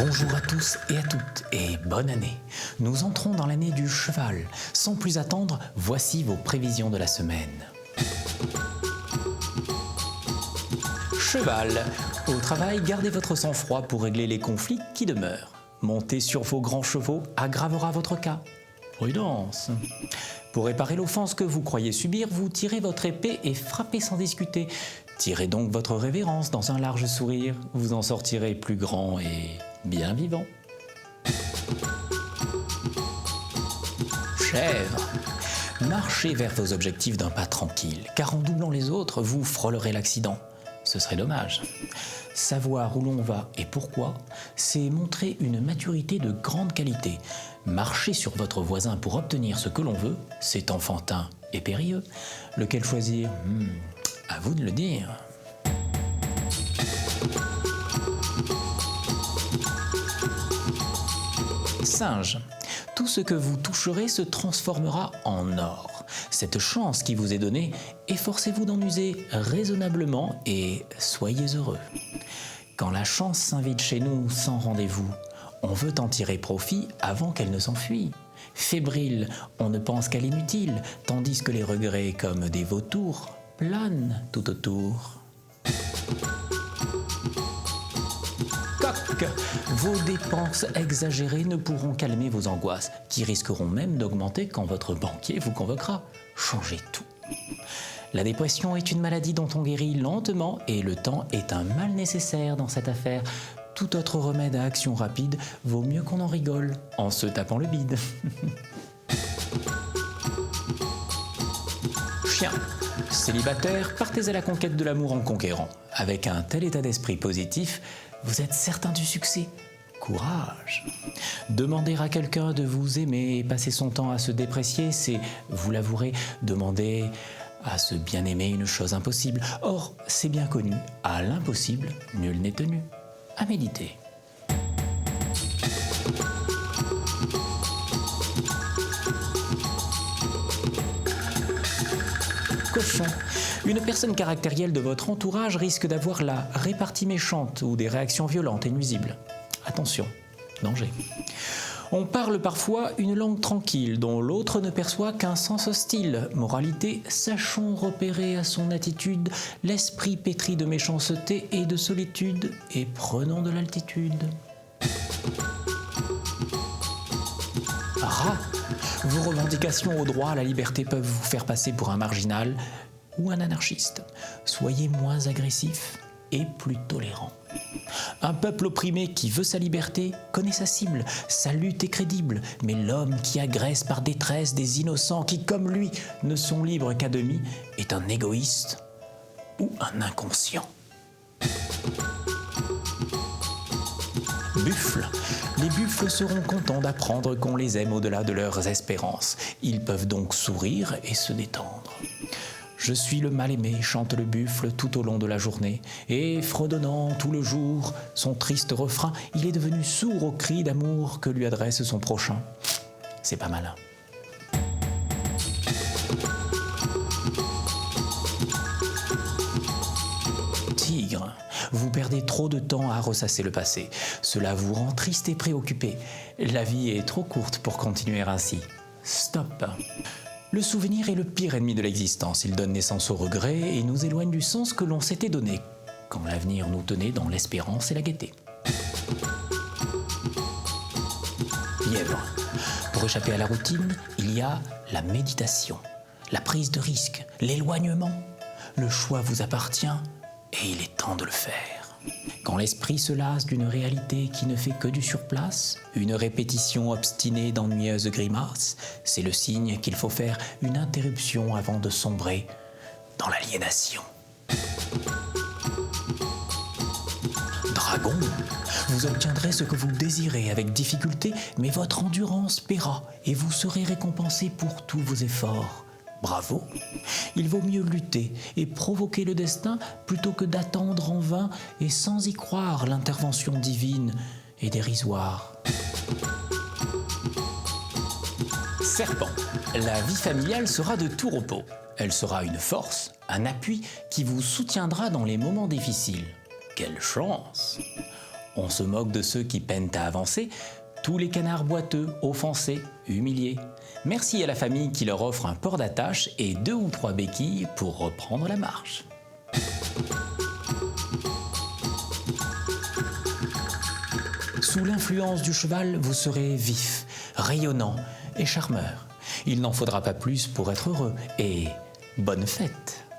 Bonjour à tous et à toutes et bonne année. Nous entrons dans l'année du cheval. Sans plus attendre, voici vos prévisions de la semaine. Cheval. Au travail, gardez votre sang-froid pour régler les conflits qui demeurent. Monter sur vos grands chevaux aggravera votre cas. Prudence. Pour réparer l'offense que vous croyez subir, vous tirez votre épée et frappez sans discuter. Tirez donc votre révérence dans un large sourire. Vous en sortirez plus grand et bien vivant. Chèvre. Marchez vers vos objectifs d'un pas tranquille, car en doublant les autres, vous frôlerez l'accident. Ce serait dommage. Savoir où l'on va et pourquoi, c'est montrer une maturité de grande qualité. Marcher sur votre voisin pour obtenir ce que l'on veut, c'est enfantin et périlleux. Lequel choisir ? À vous de le dire. Singe. Tout ce que vous toucherez se transformera en or. Cette chance qui vous est donnée, efforcez-vous d'en user raisonnablement et soyez heureux. Quand la chance s'invite chez nous sans rendez-vous, on veut en tirer profit avant qu'elle ne s'enfuit. Fébrile, on ne pense qu'à l'inutile, tandis que les regrets comme des vautours planent tout autour. Coq. Vos dépenses exagérées ne pourront calmer vos angoisses, qui risqueront même d'augmenter quand votre banquier vous convoquera. Changez tout. La dépression est une maladie dont on guérit lentement et le temps est un mal nécessaire dans cette affaire. Tout autre remède à action rapide vaut mieux qu'on en rigole en se tapant le bide. Chien. Célibataire, partez à la conquête de l'amour en conquérant. Avec un tel état d'esprit positif, vous êtes certain du succès. Courage. Demander à quelqu'un de vous aimer et passer son temps à se déprécier, c'est, vous l'avouerez, demander à se bien aimer une chose impossible. Or, c'est bien connu, à l'impossible, nul n'est tenu. À méditer. Cochon. Une personne caractérielle de votre entourage risque d'avoir la répartie méchante ou des réactions violentes et nuisibles. Attention, danger. On parle parfois une langue tranquille dont l'autre ne perçoit qu'un sens hostile. Moralité, sachons repérer à son attitude l'esprit pétri de méchanceté et de solitude et prenons de l'altitude. Rat. Vos revendications au droit à la liberté peuvent vous faire passer pour un marginal ou un anarchiste. Soyez moins agressif et plus tolérant. Un peuple opprimé qui veut sa liberté connaît sa cible, sa lutte est crédible, mais l'homme qui agresse par détresse des innocents qui, comme lui, ne sont libres qu'à demi, est un égoïste ou un inconscient. Buffle. Les buffles seront contents d'apprendre qu'on les aime au-delà de leurs espérances. Ils peuvent donc sourire et se détendre. Je suis le mal-aimé, chante le buffle tout au long de la journée, et fredonnant tout le jour son triste refrain, il est devenu sourd aux cris d'amour que lui adresse son prochain. C'est pas malin. Tigre. Vous perdez trop de temps à ressasser le passé. Cela vous rend triste et préoccupé. La vie est trop courte pour continuer ainsi. Stop. Le souvenir est le pire ennemi de l'existence. Il donne naissance au regret et nous éloigne du sens que l'on s'était donné, quand l'avenir nous tenait dans l'espérance et la gaieté. Lièvre. Pour échapper à la routine, il y a la méditation, la prise de risque, l'éloignement. Le choix vous appartient et il est temps de le faire. Quand l'esprit se lasse d'une réalité qui ne fait que du surplace, une répétition obstinée d'ennuyeuses grimaces, c'est le signe qu'il faut faire une interruption avant de sombrer dans l'aliénation. Dragon, vous obtiendrez ce que vous désirez avec difficulté, mais votre endurance paiera et vous serez récompensé pour tous vos efforts. Bravo! Il vaut mieux lutter et provoquer le destin plutôt que d'attendre en vain et sans y croire l'intervention divine est dérisoire. Serpent. La vie familiale sera de tout repos. Elle sera une force, un appui qui vous soutiendra dans les moments difficiles. Quelle chance! On se moque de ceux qui peinent à avancer, tous les canards boiteux, offensés, humiliés. Merci à la famille qui leur offre un port d'attache et 2 ou 3 béquilles pour reprendre la marche. Sous l'influence du cheval, vous serez vif, rayonnant et charmeur. Il n'en faudra pas plus pour être heureux et bonne fête!